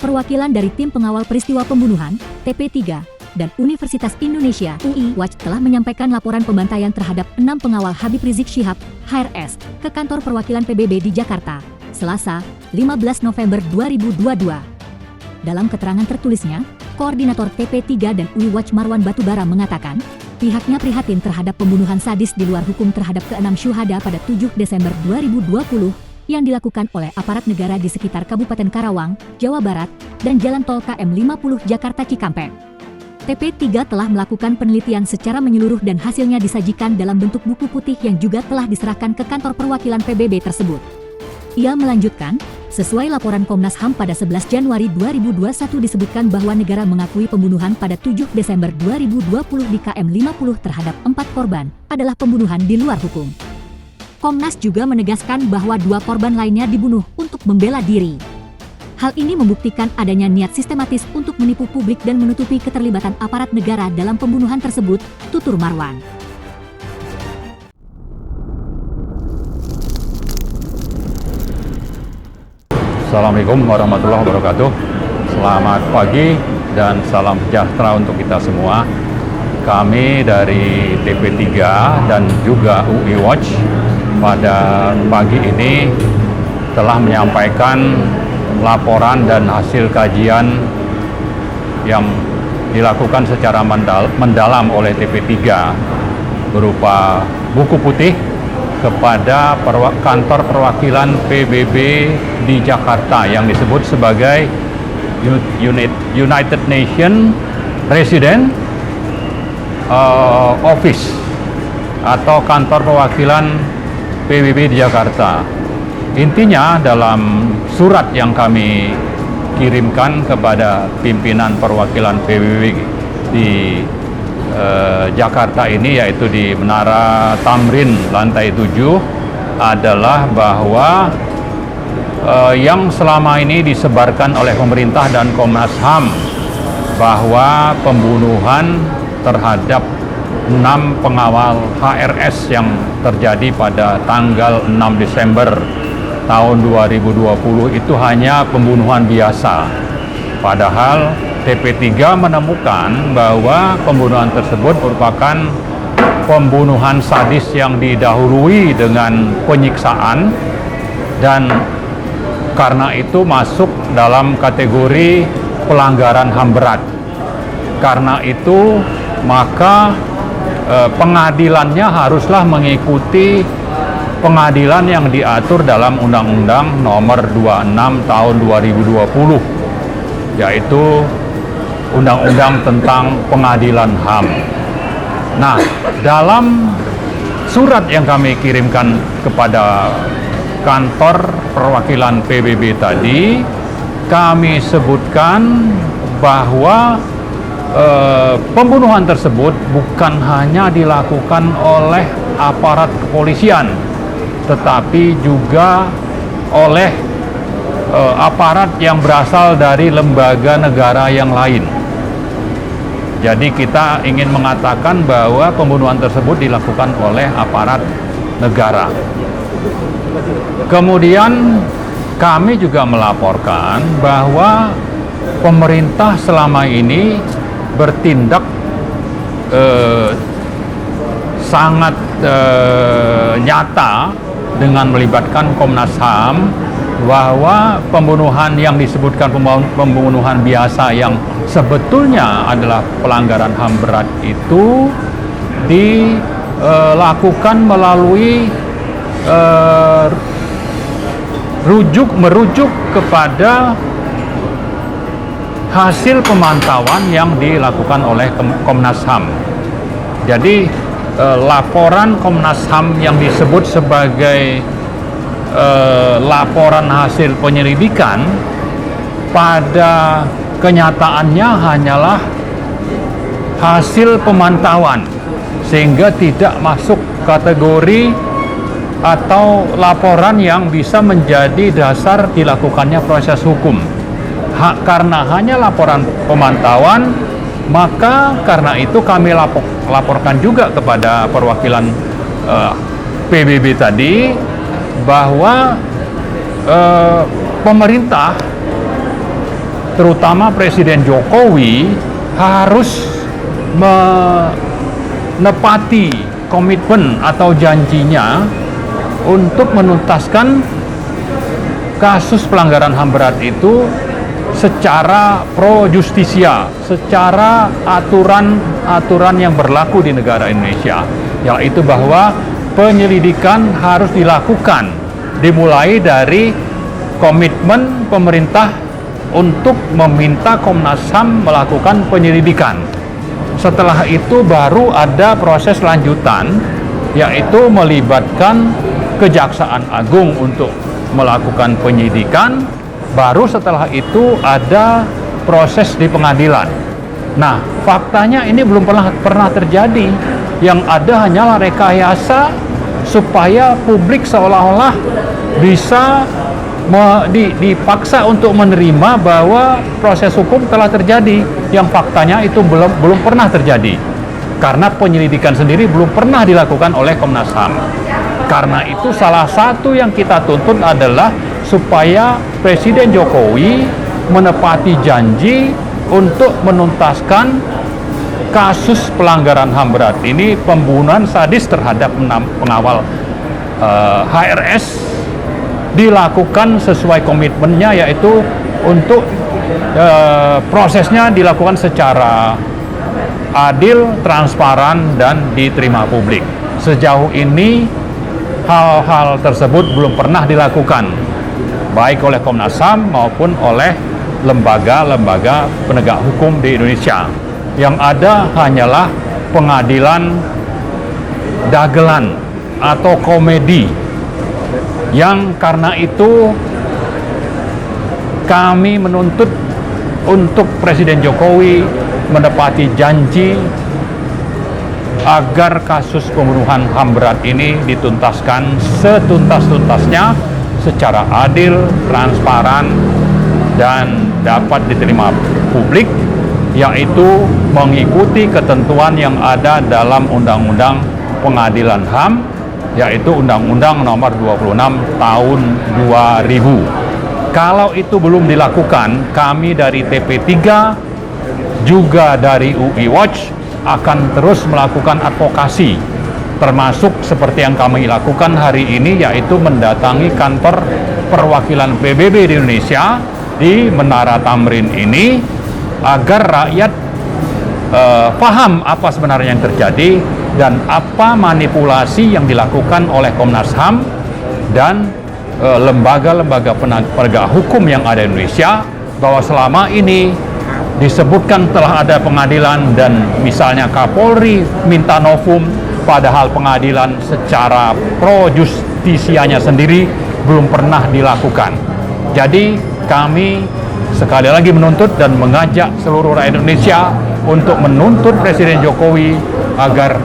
Perwakilan dari Tim Pengawal Peristiwa Pembunuhan, TP3, dan Universitas Indonesia, UI Watch telah menyampaikan laporan pembantaian terhadap 6 pengawal Habib Rizik Syihab, HRS, ke kantor perwakilan PBB di Jakarta, Selasa, 15 November 2022. Dalam keterangan tertulisnya, Koordinator TP3 dan UI Watch Marwan Batubara mengatakan, pihaknya prihatin terhadap pembunuhan sadis di luar hukum terhadap ke-6 syuhada pada 7 Desember 2020 yang dilakukan oleh aparat negara di sekitar Kabupaten Karawang, Jawa Barat, dan Jalan Tol KM 50 Jakarta Cikampek. TP3 telah melakukan penelitian secara menyeluruh dan hasilnya disajikan dalam bentuk buku putih yang juga telah diserahkan ke kantor perwakilan PBB tersebut. Ia melanjutkan, sesuai laporan Komnas HAM pada 11 Januari 2021 disebutkan bahwa negara mengakui pembunuhan pada 7 Desember 2020 di KM 50 terhadap 4 korban adalah pembunuhan di luar hukum. Komnas juga menegaskan bahwa 2 korban lainnya dibunuh untuk membela diri. Hal ini membuktikan adanya niat sistematis untuk menipu publik dan menutupi keterlibatan aparat negara dalam pembunuhan tersebut, tutur Marwan. Assalamualaikum warahmatullahi wabarakatuh. Selamat pagi dan salam sejahtera untuk kita semua. Kami dari TP3 dan juga UI Watch pada pagi ini telah menyampaikan laporan dan hasil kajian yang dilakukan secara mendalam oleh TP3 berupa buku putih kepada kantor perwakilan PBB di Jakarta yang disebut sebagai United Nations Resident Office atau kantor perwakilan PBB di Jakarta. Intinya dalam surat yang kami kirimkan kepada pimpinan perwakilan PBB di Jakarta ini, yaitu di Menara Tamrin lantai 7, adalah bahwa yang selama ini disebarkan oleh pemerintah dan Komnas HAM bahwa pembunuhan terhadap 6 pengawal HRS yang terjadi pada tanggal 6 Desember tahun 2020 itu hanya pembunuhan biasa. Padahal TP3 menemukan bahwa pembunuhan tersebut merupakan pembunuhan sadis yang didahului dengan penyiksaan dan karena itu masuk dalam kategori pelanggaran HAM berat. Karena itu maka pengadilannya haruslah mengikuti pengadilan yang diatur dalam Undang-Undang Nomor 26 Tahun 2020, yaitu Undang-Undang tentang Pengadilan HAM. Nah, dalam surat yang kami kirimkan kepada kantor perwakilan PBB tadi, kami sebutkan bahwa pembunuhan tersebut bukan hanya dilakukan oleh aparat kepolisian, tetapi juga oleh aparat yang berasal dari lembaga negara yang lain. Jadi kita ingin mengatakan bahwa pembunuhan tersebut dilakukan oleh aparat negara. Kemudian kami juga melaporkan bahwa pemerintah selama ini bertindak sangat nyata dengan melibatkan Komnas HAM bahwa pembunuhan yang disebutkan pembunuhan biasa yang sebetulnya adalah pelanggaran HAM berat itu dilakukan melalui merujuk kepada hasil pemantauan yang dilakukan oleh Komnas HAM. Jadi laporan Komnas HAM yang disebut sebagai laporan hasil penyelidikan pada kenyataannya hanyalah hasil pemantauan, sehingga tidak masuk kategori atau laporan yang bisa menjadi dasar dilakukannya proses hukum. Karena hanya laporan pemantauan, maka karena itu kami laporkan juga kepada perwakilan PBB tadi bahwa pemerintah terutama Presiden Jokowi harus menepati komitmen atau janjinya untuk menuntaskan kasus pelanggaran HAM berat itu secara pro justisia, secara aturan yang berlaku di negara Indonesia, yaitu bahwa penyelidikan harus dilakukan dimulai dari komitmen pemerintah untuk meminta Komnas HAM melakukan penyelidikan. Setelah itu baru ada proses lanjutan, yaitu melibatkan Kejaksaan Agung untuk melakukan penyidikan. Baru setelah itu ada proses di pengadilan. Nah, faktanya ini belum pernah terjadi. Yang ada hanyalah rekayasa supaya publik seolah-olah bisa dipaksa untuk menerima bahwa proses hukum telah terjadi, yang faktanya itu belum pernah terjadi. Karena penyelidikan sendiri belum pernah dilakukan oleh Komnas HAM. Karena itu salah satu yang kita tuntut adalah supaya Presiden Jokowi menepati janji untuk menuntaskan kasus pelanggaran HAM berat ini, pembunuhan sadis terhadap 6 pengawal HRS, dilakukan sesuai komitmennya, yaitu untuk prosesnya dilakukan secara adil, transparan, dan diterima publik. Sejauh ini hal-hal tersebut belum pernah dilakukan, baik oleh Komnas HAM maupun oleh lembaga-lembaga penegak hukum di Indonesia. Yang ada hanyalah pengadilan dagelan atau komedi, yang karena itu kami menuntut untuk Presiden Jokowi menepati janji agar kasus pembunuhan HAM berat ini dituntaskan setuntas-tuntasnya secara adil, transparan, dan dapat diterima publik, yaitu mengikuti ketentuan yang ada dalam Undang-Undang Pengadilan HAM, yaitu Undang-Undang Nomor 26 Tahun 2000. Kalau itu belum dilakukan, kami dari TP3 juga dari UI Watch akan terus melakukan advokasi, termasuk seperti yang kami lakukan hari ini, yaitu mendatangi kantor perwakilan PBB di Indonesia di Menara Tamrin ini, agar rakyat paham apa sebenarnya yang terjadi dan apa manipulasi yang dilakukan oleh Komnas HAM dan lembaga-lembaga penegak hukum yang ada di Indonesia, bahwa selama ini disebutkan telah ada pengadilan dan misalnya Kapolri minta novum, padahal pengadilan secara pro justisianya sendiri belum pernah dilakukan. Jadi kami sekali lagi menuntut dan mengajak seluruh rakyat Indonesia untuk menuntut Presiden Jokowi agar